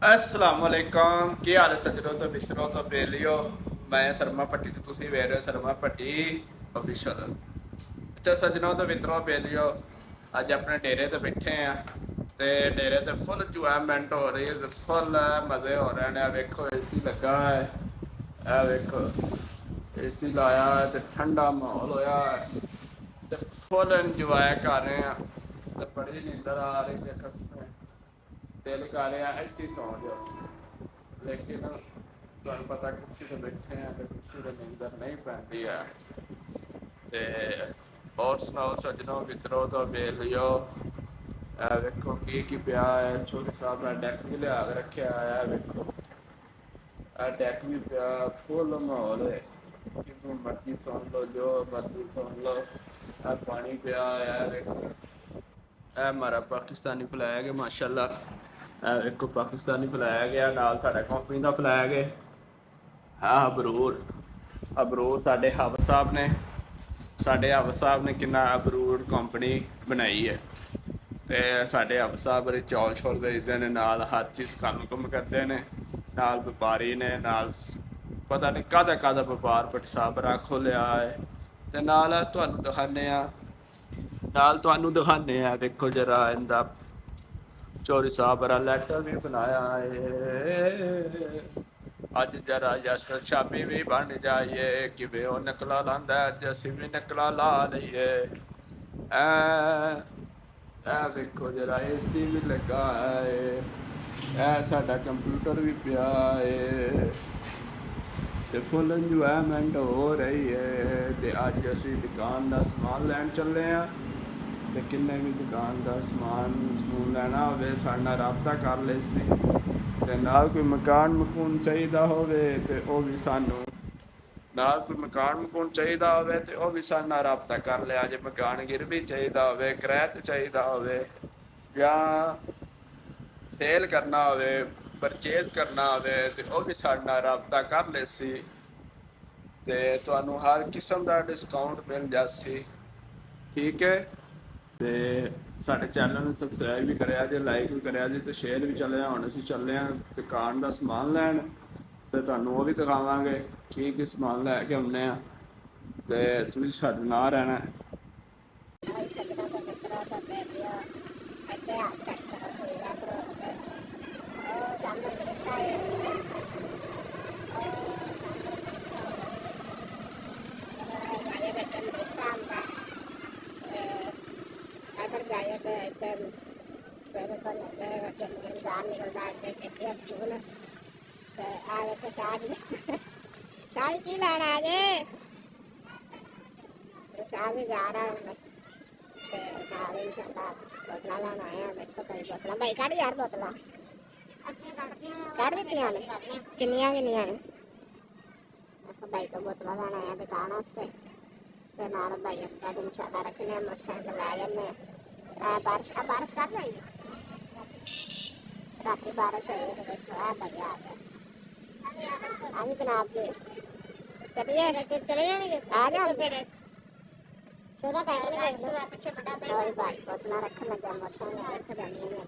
असलामुअलैकुम की हाल है सज्जनों तो मित्रों तो बेलियो। मैं शर्मा भट्टी तो तुसी वेख रहे हो शर्मा भट्टी ऑफिशियल। अच्छा सज्जनों तो मित्रों बेलियो, अज अपने डेरे ते बैठे हैं ते डेरे ते फुल इंजॉयमेंट हो रही है, फुल मज़े हो रहे हैं। वेखो एसी लगा है, ए वेखो एसी लाया है ते ठंडा माहौल होया है ते फुल इंजॉय कर रहे हैं ते बड़ी नींदर आ रही है कसम। दिल कर रहा ਇੱਥੇ ਸੌਂ ਜਾਓ, ਲੇਕਿਨ ਤੁਹਾਨੂੰ ਪਤਾ ਕੁਰਸੀ ਤੇ ਬੈਠੇ ਆ ਤੇ ਕੁਰਸੀ ਤੇ ਨੀਂਦਰ ਨਹੀਂ ਪੈਂਦੀ ਆ। ਤੇ ਹੋਰ ਸੁਣਾਓ ਸੱਜਣੋ ਮਿੱਤਰੋ ਤੋਂ ਬੇਲਿਓ, ਇਹ ਵੇਖੋ ਕੀ ਪਿਆ ਹੈ। ਛੋਟੇ ਸਾਹਿਬ ਦਾ ਡੈਕ ਵੀ ਲਿਆ ਕੇ ਰੱਖਿਆ ਆ, ਵੇਖੋ ਆ ਡੈਕ ਵੀ ਪਿਆ, ਫੁੱਲ ਮਾਹੌਲ ਹੈ, ਜਿਹਨੂੰ ਮਰਜ਼ੀ ਸੁਣ ਲਓ, ਜੋ ਮਰਜ਼ੀ ਸੁਣ ਲਓ। ਆ ਪਾਣੀ ਪਿਆ ਆ, ਵੇਖੋ ਇਹ हमारा पाकिस्तानी फ्लैग है माशाल्लाह। एक पाकिस्तानी फ्लैग है, नाल साडा कंपनी का फ्लैग है। हाँ अबरूर अबरूर साडे हब साहब ने किन्ना अबरूर कंपनी बनाई है। ते साडे हब साहब बड़े चौल छोल बेचते हैं, नाल हर चीज़ कम कुम करते हैं, नाल व्यापारी ने, नाल पता नहीं काहदा व्यापार भट्ट साहब रा खोलिया है। ते नाल तुहानूं दिखाने आ देखो जरा इंदा चौरी साहब रा लैटर भी बनाया है। अज जरा यस शामी भी बन जाइए कि वे वो नकला लांदा है, अज असीं भी नकला ला लईए। ए देखो जरा एसी भी लगा है, ए साडा कंप्यूटर भी पिया है ते फुल इंजॉयमेंट हो रही है। ते अज असीं दुकान का समान लैन चले हैं ते किन्ने भी दुकान का समान समून लैना होवे साडे नाल राबता कर ले सी। ते नाल कोई मकान मकून चाहिदा होवे ते ओह भी सानू नाल कोई मकान मकून चाहिदा होवे ते ओह भी साडे नाल राबता कर लिया जे। मकान गिरवी चाहिदा होवे, किराए ते चाहिदा होवे या सेल करना होवे, परचेज करना होवे ते ओह भी साडे नाल राबता कर ले सी ते तुहानू हर किस्म का डिस्काउंट मिल जासी। ठीक है, ਤੇ ਸਾਡੇ ਚੈਨਲ ਨੂੰ ਸਬਸਕ੍ਰਾਈਬ ਵੀ ਕਰਿਆ ਜੇ, ਲਾਈਕ ਵੀ ਕਰਿਆ ਜੇ ਤੇ ਸ਼ੇਅਰ ਵੀ ਚੱਲਿਆ। ਹੁਣ ਅਸੀਂ ਚੱਲੇ ਹਾਂ ਦੁਕਾਨ ਦਾ ਸਮਾਨ ਲੈਣ ਤੇ ਤੁਹਾਨੂੰ ਉਹ ਵੀ ਦਿਖਾਵਾਂਗੇ ਕੀ ਸਮਾਨ ਲੈ ਕੇ ਆਉਂਦੇ ਆ ਤੇ ਤੁਸੀਂ ਸਾਡੇ ਨਾਲ ਰਹਿਣਾ। अगर जाए तो एकदम पहले पर जब बाहर निकलता है एक स्टूल तो आगे तो शादी की लाना है तो शादी जा रहा है शादी इंशाल्लाह बोतला लाना है। देखो कई बोतला भाई काट यार बोतला काट दित्तियां ने किन्नियां किन्नियां ने भाई को बोतला लाना है दुकान वास्ते ते नाल भाई अपना इंशाल्लाह रखने मोटरसाइकिल ला जन्ने। बारिश कर रही है, रात बारिश हो रही है तो देखो भैया आ गया। हाँ जी जनाब जी चलिए चले जाएंगे आ जाओ फिर 14 टाइम पीछे बड़ा भाई बोतला रखने लगे मोटरसाइकिल रख जानी है।